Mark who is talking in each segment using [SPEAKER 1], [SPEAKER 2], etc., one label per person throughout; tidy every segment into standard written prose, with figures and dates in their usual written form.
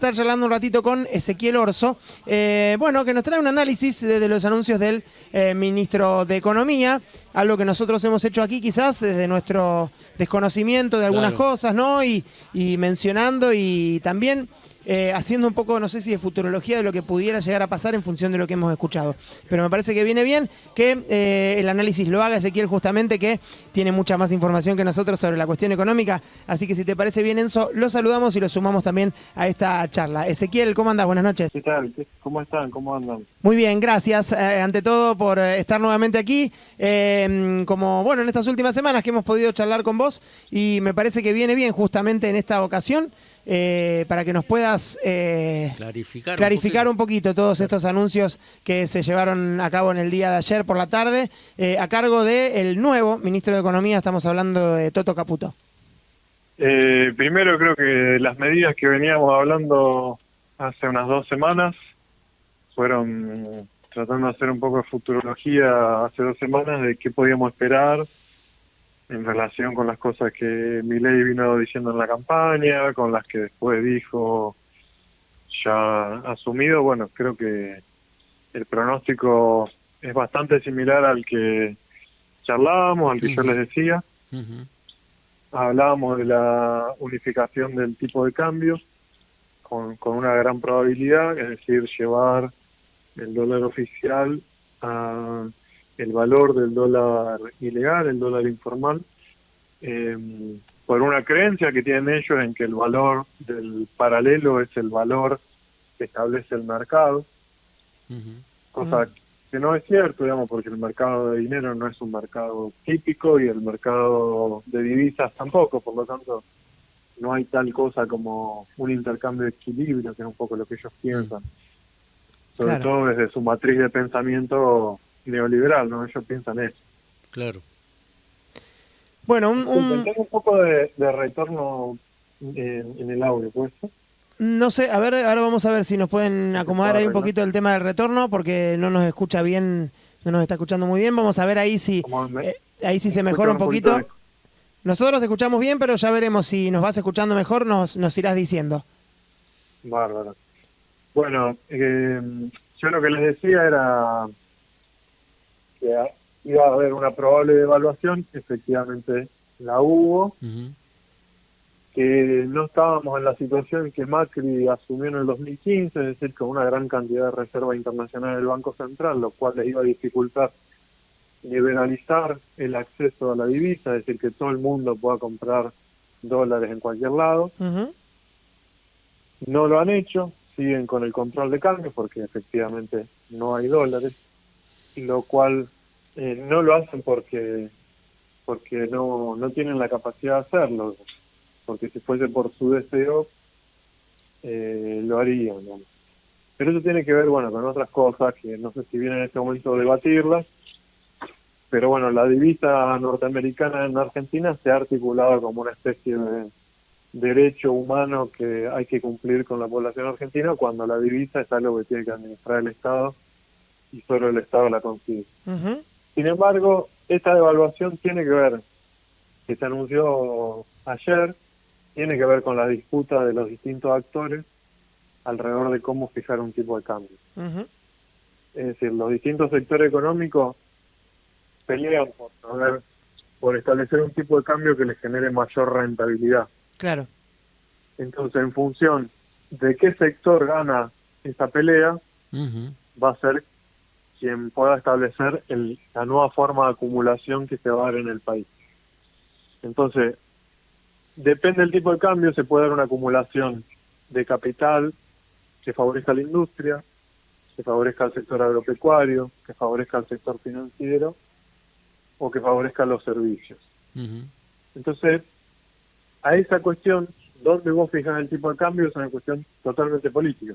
[SPEAKER 1] estar charlando un ratito con Ezequiel Orso, bueno, que nos trae un análisis de los anuncios del ministro de Economía, algo que nosotros hemos hecho aquí quizás desde nuestro desconocimiento de algunas cosas, ¿no? Y mencionando y también haciendo un poco, no sé si de futurología de lo que pudiera llegar a pasar en función de lo que hemos escuchado. Pero me parece que viene bien que el análisis lo haga Ezequiel, justamente, que tiene mucha más información que nosotros sobre la cuestión económica. Así que si te parece bien, Enzo, lo saludamos y lo sumamos también a esta charla. Ezequiel, ¿cómo andás? Buenas noches.
[SPEAKER 2] ¿Qué tal? ¿Cómo están? ¿Cómo andan?
[SPEAKER 1] Muy bien, gracias ante todo por estar nuevamente aquí, como bueno, en estas últimas semanas que hemos podido charlar con vos, y me parece que viene bien justamente en esta ocasión para que nos puedas clarificar un poquito todos estos anuncios que se llevaron a cabo en el día de ayer por la tarde, a cargo del nuevo ministro de Economía. Estamos hablando de Toto Caputo.
[SPEAKER 2] Primero, creo que las medidas que veníamos hablando hace unas 2 semanas fueron tratando de hacer un poco de futurología hace 2 semanas de qué podíamos esperar en relación con las cosas que Milei vino diciendo en la campaña, con las que después dijo ya asumido. Bueno, creo que el pronóstico es bastante similar al que charlábamos, al que yo les decía. Hablábamos de la unificación del tipo de cambio con una gran probabilidad, es decir, llevar el dólar oficial a el valor del dólar ilegal, el dólar informal, por una creencia que tienen ellos en que el valor del paralelo es el valor que establece el mercado, cosa que no es cierto, digamos, porque el mercado de dinero no es un mercado típico y el mercado de divisas tampoco, por lo tanto no hay tal cosa como un intercambio de equilibrio, que es un poco lo que ellos piensan, sobre todo desde su matriz de pensamiento neoliberal, ¿no? Ellos piensan eso.
[SPEAKER 3] Claro.
[SPEAKER 2] Bueno, tengo un poco de retorno en el audio, ¿puede ser?
[SPEAKER 1] No sé, a ver, ahora vamos a ver si nos pueden acomodar ahí un poquito el tema del retorno, porque no nos escucha bien, no nos está escuchando muy bien. Vamos a ver ahí si se mejora un poquito. Nosotros te escuchamos bien, pero ya veremos si nos vas escuchando mejor, nos irás diciendo.
[SPEAKER 2] Bárbaro. Bueno, yo lo que les decía era que iba a haber una probable devaluación, efectivamente la hubo, que no estábamos en la situación que Macri asumió en el 2015, es decir, con una gran cantidad de reserva internacional del Banco Central, lo cual les iba a dificultar liberalizar el acceso a la divisa, es decir, que todo el mundo pueda comprar dólares en cualquier lado. No lo han hecho, siguen con el control de cambio porque efectivamente no hay dólares, lo cual no lo hacen porque no tienen la capacidad de hacerlo, porque si fuese por su deseo lo harían, ¿no? Pero eso tiene que ver, bueno, con otras cosas que no sé si viene en este momento debatirlas, pero bueno, la divisa norteamericana en Argentina se ha articulado como una especie de derecho humano que hay que cumplir con la población argentina, cuando la divisa es algo que tiene que administrar el Estado y solo el Estado la consigue. Sin embargo, esta devaluación tiene que ver, que se anunció ayer, tiene que ver con la disputa de los distintos actores alrededor de cómo fijar un tipo de cambio. Es decir, los distintos sectores económicos pelean por establecer un tipo de cambio que les genere mayor rentabilidad.
[SPEAKER 1] Claro.
[SPEAKER 2] Entonces, en función de qué sector gana esta pelea, va a ser quien pueda establecer la nueva forma de acumulación que se va a dar en el país. Entonces, depende del tipo de cambio, se puede dar una acumulación de capital que favorezca a la industria, que favorezca al sector agropecuario, que favorezca al sector financiero o que favorezca a los servicios. Entonces, a esa cuestión, ¿dónde vos fijas el tipo de cambio? Es una cuestión totalmente política.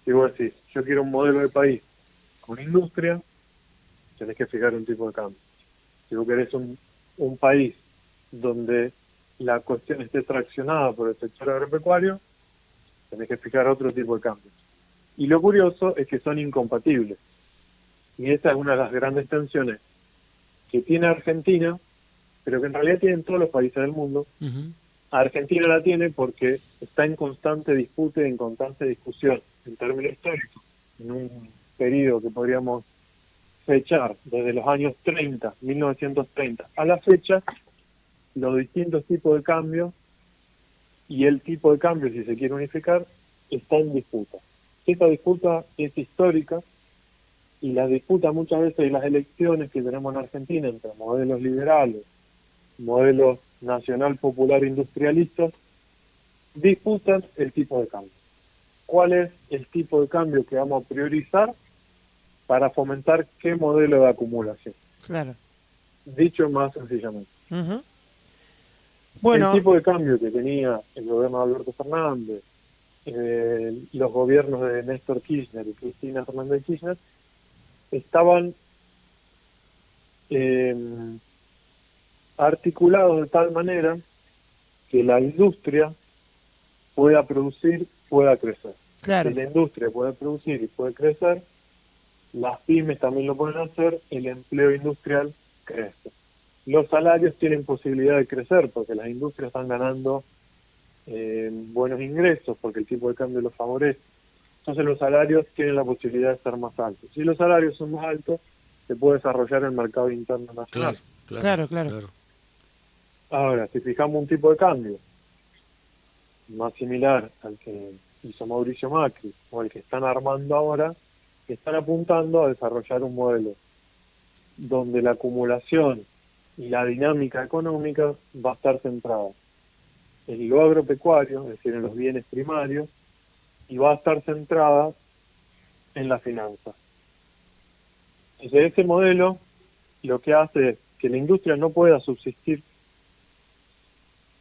[SPEAKER 2] Si vos decís, yo quiero un modelo de país con industria, tenés que fijar un tipo de cambio. Si vos querés un país donde la cuestión esté traccionada por el sector agropecuario, tenés que fijar otro tipo de cambio. Y lo curioso es que son incompatibles. Y esa es una de las grandes tensiones que tiene Argentina, pero que en realidad tienen todos los países del mundo, Argentina la tiene porque está en constante disputa y en constante discusión en términos históricos, en un periodo que podríamos fechar desde los años 30, 1930, a la fecha, los distintos tipos de cambio y el tipo de cambio, si se quiere unificar, está en disputa. Esta disputa es histórica y la disputa muchas veces de las elecciones que tenemos en Argentina entre modelos liberales, modelos nacional popular industrialistas, disputan el tipo de cambio. ¿Cuál es el tipo de cambio que vamos a priorizar para fomentar qué modelo de acumulación?
[SPEAKER 1] Claro.
[SPEAKER 2] Dicho más sencillamente.
[SPEAKER 1] Ujú. Bueno,
[SPEAKER 2] El tipo de cambio que tenía el gobierno de Alberto Fernández, los gobiernos de Néstor Kirchner y Cristina Fernández de Kirchner, estaban articulados de tal manera que la industria pueda producir, pueda crecer.
[SPEAKER 1] claro,
[SPEAKER 2] Si la industria puede producir y puede crecer, las pymes también lo pueden hacer, el empleo industrial crece. Los salarios tienen posibilidad de crecer porque las industrias están ganando buenos ingresos porque el tipo de cambio los favorece. Entonces los salarios tienen la posibilidad de ser más altos. Si los salarios son más altos, se puede desarrollar el mercado interno nacional.
[SPEAKER 1] claro.
[SPEAKER 2] Ahora, si fijamos un tipo de cambio más similar al que hizo Mauricio Macri o al que están armando ahora, están apuntando a desarrollar un modelo donde la acumulación y la dinámica económica va a estar centrada en lo agropecuario, es decir, en los bienes primarios, y va a estar centrada en la finanza. Entonces, ese modelo lo que hace es que la industria no pueda subsistir,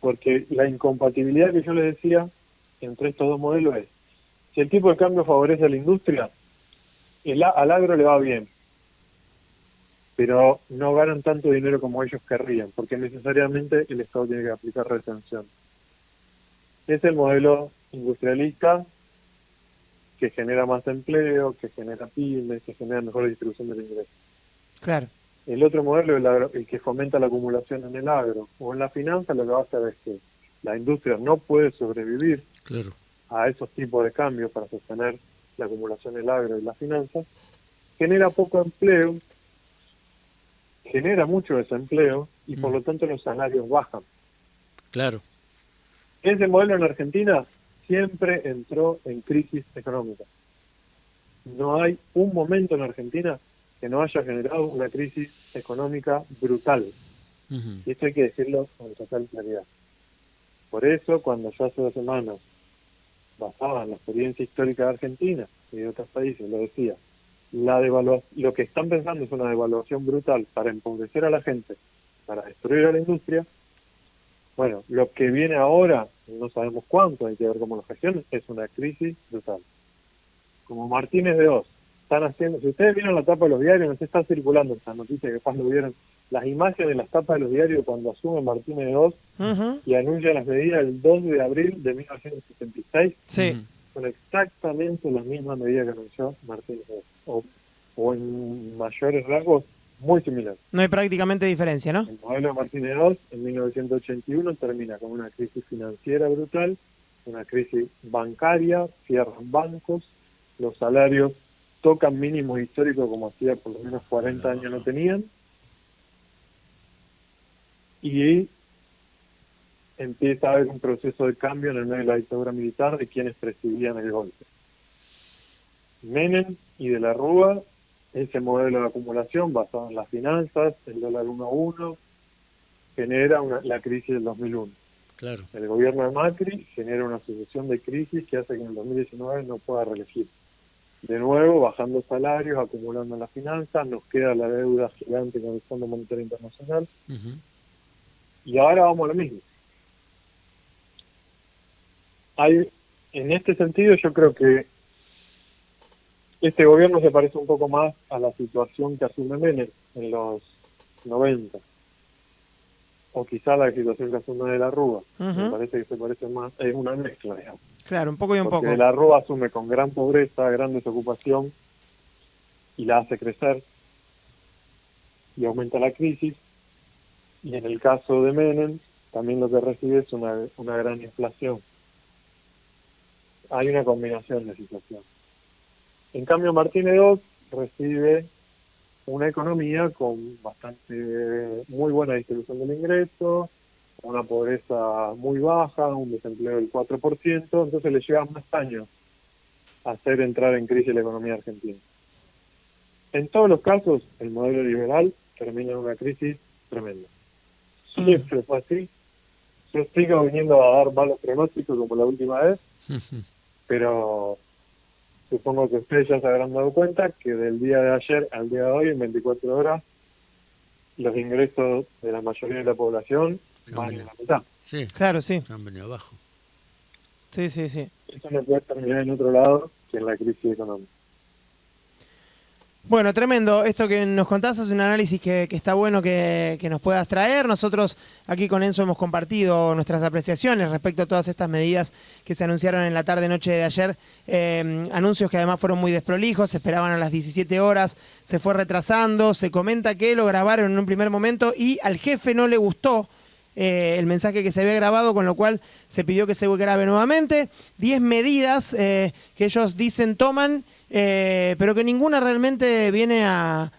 [SPEAKER 2] porque la incompatibilidad que yo les decía entre estos dos modelos es, si el tipo de cambio favorece a la industria, al agro le va bien, pero no ganan tanto dinero como ellos querrían, porque necesariamente el Estado tiene que aplicar retención. Es el modelo industrialista que genera más empleo, que genera pymes, que genera mejor distribución del ingreso.
[SPEAKER 1] Claro.
[SPEAKER 2] El otro modelo, el que fomenta la acumulación en el agro o en la finanza, lo que va a hacer es que la industria no puede sobrevivir a esos tipos de cambios para sostener la acumulación en el agro y la finanza, genera poco empleo, genera mucho desempleo y por lo tanto los salarios bajan.
[SPEAKER 3] Claro.
[SPEAKER 2] Ese modelo en Argentina siempre entró en crisis económica. No hay un momento en Argentina que no haya generado una crisis económica brutal. Y esto hay que decirlo con total claridad. Por eso, cuando yo hace 2 semanas, basada en la experiencia histórica de Argentina y de otros países, lo decía, lo que están pensando es una devaluación brutal para empobrecer a la gente, para destruir a la industria. Bueno, lo que viene ahora, no sabemos cuánto, hay que ver cómo lo gestionan, es una crisis brutal. Como Martínez de Oz, están haciendo, si ustedes vieron la tapa de los diarios, no se está circulando esta noticia que cuando vieron las imágenes de las tapas de los diarios cuando asume Martínez de Oz y anuncia las medidas el 2 de abril de 1976,
[SPEAKER 1] Sí.
[SPEAKER 2] son exactamente las mismas medidas que anunció Martínez de Oz, o en mayores rasgos muy similares.
[SPEAKER 1] No hay prácticamente diferencia, ¿no?
[SPEAKER 2] El modelo de Martínez II en 1981 termina con una crisis financiera brutal, una crisis bancaria, cierran bancos, los salarios tocan mínimos históricos como hacía por lo menos 40 años no tenían, y empieza a haber un proceso de cambio en el medio de la dictadura militar de quienes presidían el golpe. Menem y de la Rúa, ese modelo de acumulación basado en las finanzas, el dólar 1 a 1, genera la crisis del 2001.
[SPEAKER 3] Claro.
[SPEAKER 2] El gobierno de Macri genera una sucesión de crisis que hace que en el 2019 no pueda reelegir. De nuevo, bajando salarios, acumulando las finanzas, nos queda la deuda gigante con el Fondo Monetario Internacional, y ahora vamos a lo mismo. En este sentido, yo creo que este gobierno se parece un poco más a la situación que asume Menem en los 90, o quizá la situación que asume de la Rúa. Me parece que se parece más, es una mezcla, digamos.
[SPEAKER 1] Claro, un poco y un
[SPEAKER 2] Porque
[SPEAKER 1] poco.
[SPEAKER 2] de la Rúa asume con gran pobreza, gran desocupación, y la hace crecer, y aumenta la crisis. Y en el caso de Menem, también lo que recibe es una gran inflación. Hay una combinación de situaciones. En cambio, Martínez II recibe una economía con muy buena distribución del ingreso, una pobreza muy baja, un desempleo del 4%, entonces le lleva más años hacer entrar en crisis la economía argentina. En todos los casos, el modelo liberal termina en una crisis tremenda. Siempre fue así. Yo sigo viniendo a dar malos pronósticos como la última vez, pero supongo que ustedes ya se habrán dado cuenta que del día de ayer al día de hoy, en 24 horas, los ingresos de la mayoría de la población van en la mitad.
[SPEAKER 3] Sí,
[SPEAKER 1] Claro, sí.
[SPEAKER 3] se han venido abajo.
[SPEAKER 1] Sí, sí, sí.
[SPEAKER 2] Eso no puede terminar en otro lado que en la crisis económica.
[SPEAKER 1] Bueno, tremendo. Esto que nos contás es un análisis que está bueno que nos puedas traer. Nosotros aquí con Enzo hemos compartido nuestras apreciaciones respecto a todas estas medidas que se anunciaron en la tarde-noche de ayer. Anuncios que además fueron muy desprolijos, se esperaban a las 17 horas, se fue retrasando. Se comenta que lo grabaron en un primer momento y al jefe no le gustó el mensaje que se había grabado, con lo cual se pidió que se grabe nuevamente. 10 medidas que ellos dicen toman, pero que ninguna realmente viene a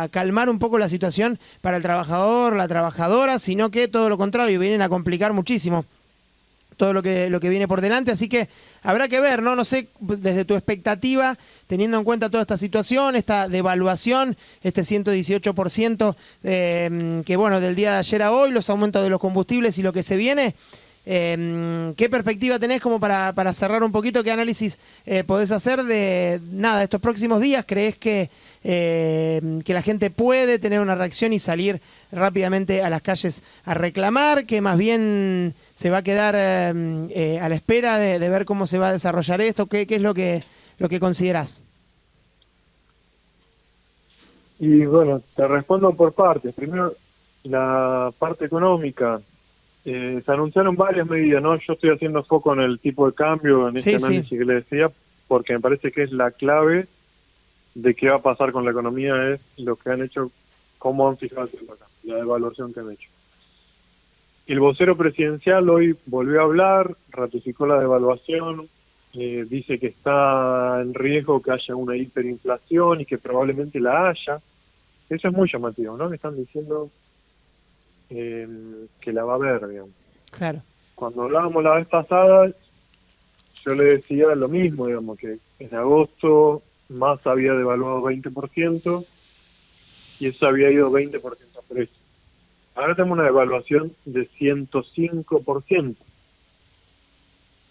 [SPEAKER 1] calmar un poco la situación para el trabajador, la trabajadora, sino que todo lo contrario, vienen a complicar muchísimo todo lo que viene por delante, así que habrá que ver, ¿no? No sé, desde tu expectativa, teniendo en cuenta toda esta situación, esta devaluación, este 118%, que bueno, del día de ayer a hoy, los aumentos de los combustibles y lo que se viene, ¿qué perspectiva tenés como para cerrar un poquito? ¿Qué análisis podés hacer de nada estos próximos días? ¿Creés que la gente puede tener una reacción y salir rápidamente a las calles a reclamar? ¿Que más bien se va a quedar a la espera de ver cómo se va a desarrollar esto? ¿Qué es lo que considerás?
[SPEAKER 2] Y bueno, te respondo por partes. Primero, la parte económica. Se anunciaron varias medidas, ¿no? Yo estoy haciendo foco en el tipo de cambio, en este análisis que le decía, porque me parece que es la clave de qué va a pasar con la economía, es lo que han hecho, cómo han fijado el tipo de cambio, la devaluación que han hecho. El vocero presidencial hoy volvió a hablar, ratificó la devaluación, dice que está en riesgo que haya una hiperinflación y que probablemente la haya. Eso es muy llamativo, ¿no? Que están diciendo que la va a haber, digamos.
[SPEAKER 1] Claro.
[SPEAKER 2] Cuando hablábamos la vez pasada, yo le decía lo mismo, digamos, que en agosto más había devaluado 20% y eso había ido 20% a precio. Ahora tenemos una devaluación de 105%.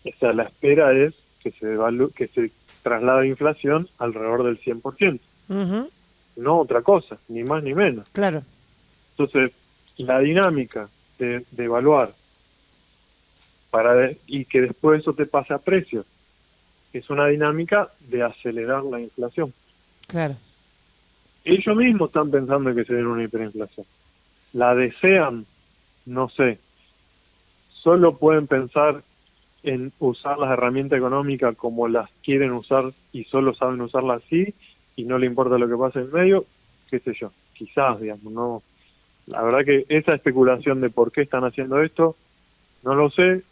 [SPEAKER 2] O sea, la espera es que se traslade la inflación alrededor del 100%.
[SPEAKER 1] Uh-huh.
[SPEAKER 2] No otra cosa, ni más ni menos.
[SPEAKER 1] Claro.
[SPEAKER 2] Entonces, la dinámica de evaluar y que después eso te pase a precio es una dinámica de acelerar la inflación.
[SPEAKER 1] Claro.
[SPEAKER 2] Ellos mismos están pensando en que se den una hiperinflación. La desean, no sé. Solo pueden pensar en usar las herramientas económicas como las quieren usar y solo saben usarlas así y no le importa lo que pase en medio, qué sé yo. Quizás, digamos, no. La verdad que esa especulación de por qué están haciendo esto, no lo sé.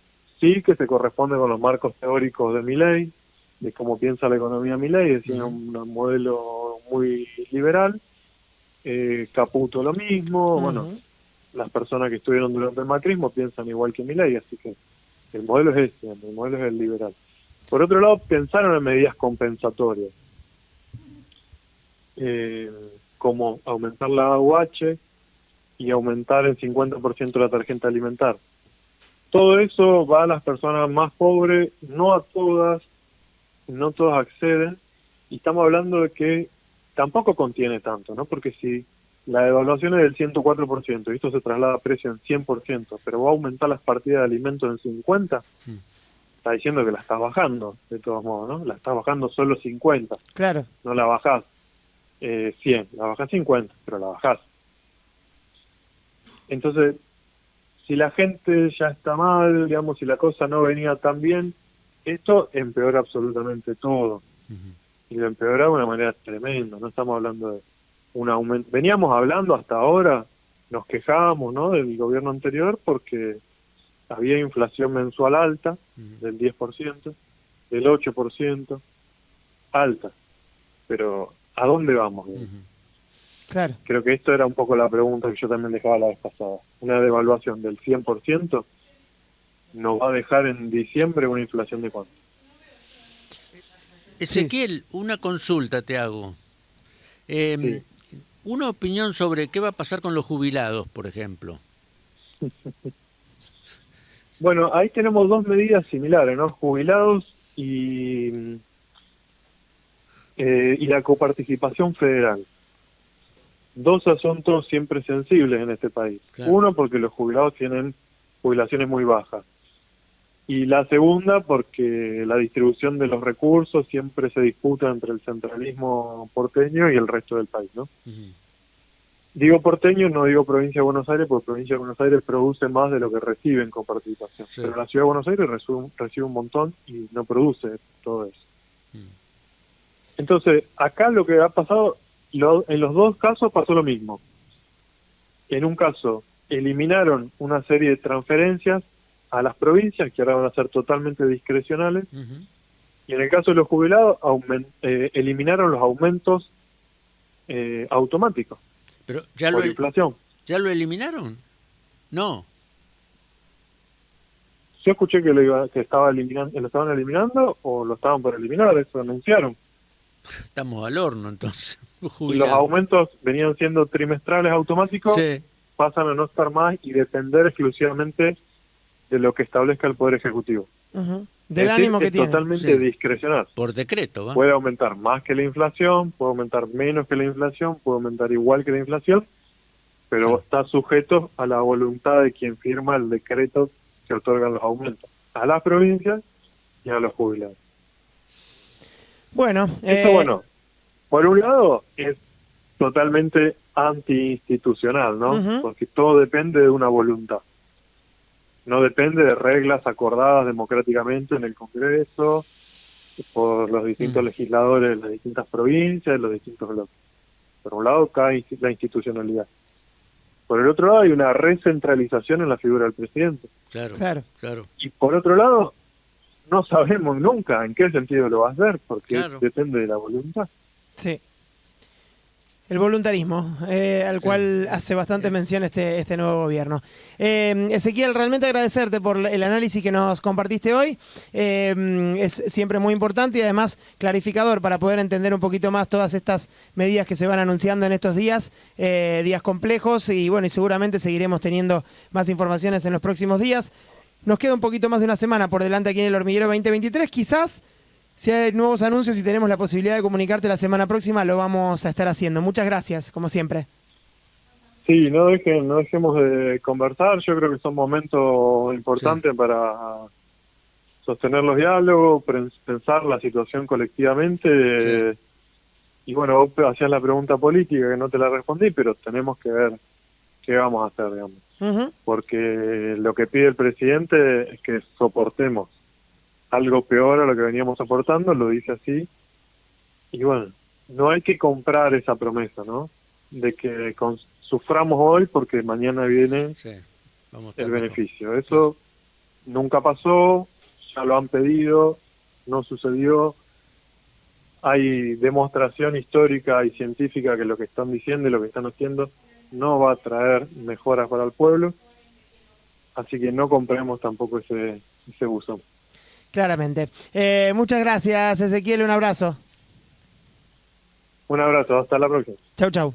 [SPEAKER 2] Sí que se corresponde con los marcos teóricos de Milei, de cómo piensa la economía Milei, es decir, un modelo muy liberal. Caputo lo mismo, bueno, las personas que estuvieron durante el macrismo piensan igual que Milei, así que el modelo es este, el modelo es el liberal. Por otro lado, pensaron en medidas compensatorias, como aumentar la AUH y aumentar el 50% la tarjeta alimentar. Todo eso va a las personas más pobres, no a todas, no todas acceden, y estamos hablando de que tampoco contiene tanto, ¿no? Porque si la devaluación es del 104% y esto se traslada a precio en 100%, pero va a aumentar las partidas de alimentos en 50%, está diciendo que la estás bajando, de todos modos, ¿no? La estás bajando solo 50.
[SPEAKER 1] Claro.
[SPEAKER 2] No la bajás 100, la bajás 50, pero la bajás. Entonces, si la gente ya está mal, digamos, si la cosa no venía tan bien, esto empeora absolutamente todo. Y lo empeora de una manera tremenda. No estamos hablando de un aumento. Veníamos hablando hasta ahora nos quejábamos, ¿no?, del gobierno anterior porque había inflación mensual alta, del 10%, del 8%, alta. Pero, ¿a dónde vamos?
[SPEAKER 1] Claro.
[SPEAKER 2] Creo que esto era un poco la pregunta que yo también dejaba la vez pasada. Una devaluación del 100% nos va a dejar en diciembre una inflación de cuánto.
[SPEAKER 3] Ezequiel, una consulta te hago.
[SPEAKER 2] Sí.
[SPEAKER 3] Una opinión sobre qué va a pasar con los jubilados, por ejemplo.
[SPEAKER 2] Bueno, ahí tenemos dos medidas similares, ¿no? Jubilados y la coparticipación federal. Dos asuntos siempre sensibles en este país.
[SPEAKER 3] Claro.
[SPEAKER 2] Uno, porque los jubilados tienen jubilaciones muy bajas. Y la segunda, porque la distribución de los recursos siempre se disputa entre el centralismo porteño y el resto del país, ¿no? Digo porteño, no digo provincia de Buenos Aires, porque provincia de Buenos Aires produce más de lo que recibe en coparticipación.
[SPEAKER 3] Sí.
[SPEAKER 2] Pero la ciudad de Buenos Aires recibe un montón y no produce todo eso. Entonces, acá lo que ha pasado, en los dos casos pasó lo mismo. En un caso, eliminaron una serie de transferencias a las provincias, que ahora van a ser totalmente discrecionales, y en el caso de los jubilados, eliminaron los aumentos automáticos.
[SPEAKER 3] Pero ya
[SPEAKER 2] por inflación.
[SPEAKER 3] ¿Ya lo eliminaron? No.
[SPEAKER 2] Yo escuché que lo estaban eliminando o lo estaban por eliminar, eso anunciaron.
[SPEAKER 3] Estamos al horno, entonces.
[SPEAKER 2] Y los aumentos venían siendo trimestrales automáticos,
[SPEAKER 3] Sí.
[SPEAKER 2] pasan a no estar más y depender exclusivamente de lo que establezca el Poder Ejecutivo.
[SPEAKER 1] Del ánimo que tiene.
[SPEAKER 2] Totalmente discrecional.
[SPEAKER 3] Por decreto, ¿va?
[SPEAKER 2] Puede aumentar más que la inflación, puede aumentar menos que la inflación, puede aumentar igual que la inflación, pero está sujeto a la voluntad de quien firma el decreto que otorgan los aumentos, a las provincias y a los jubilados.
[SPEAKER 1] Bueno,
[SPEAKER 2] Esto, bueno, por un lado es totalmente antiinstitucional, ¿no? Porque todo depende de una voluntad. No depende de reglas acordadas democráticamente en el Congreso, por los distintos legisladores de las distintas provincias, de los distintos bloques. Por un lado cae la institucionalidad. Por el otro lado hay una recentralización en la figura del presidente.
[SPEAKER 3] Claro.
[SPEAKER 2] Y por otro lado, no sabemos nunca en qué sentido lo va a hacer, porque depende de la voluntad.
[SPEAKER 1] Sí. El voluntarismo, al cual hace bastante mención este nuevo gobierno. Ezequiel, realmente agradecerte por el análisis que nos compartiste hoy. Es siempre muy importante y además clarificador para poder entender un poquito más todas estas medidas que se van anunciando en estos días, días complejos, y bueno, y seguramente seguiremos teniendo más informaciones en los próximos días. Nos queda un poquito más de una semana por delante aquí en el Hormiguero 2023, quizás. Si hay nuevos anuncios y tenemos la posibilidad de comunicarte la semana próxima, lo vamos a estar haciendo. Muchas gracias, como siempre.
[SPEAKER 2] Sí, no dejemos de conversar. Yo creo que son momentos importantes para sostener los diálogos, pensar la situación colectivamente. Y bueno, vos hacías la pregunta política que no te la respondí, pero tenemos que ver qué vamos a hacer, digamos. Porque lo que pide el presidente es que soportemos algo peor a lo que veníamos soportando, lo dice así. Y bueno, no hay que comprar esa promesa, ¿no? De que suframos hoy porque mañana viene el beneficio. Eso nunca pasó, ya lo han pedido, no sucedió. Hay demostración histórica y científica que lo que están diciendo y lo que están haciendo no va a traer mejoras para el pueblo. Así que no compremos tampoco ese buzón.
[SPEAKER 1] Claramente. Muchas gracias, Ezequiel. Un abrazo.
[SPEAKER 2] Un abrazo. Hasta la próxima.
[SPEAKER 1] Chau, chau.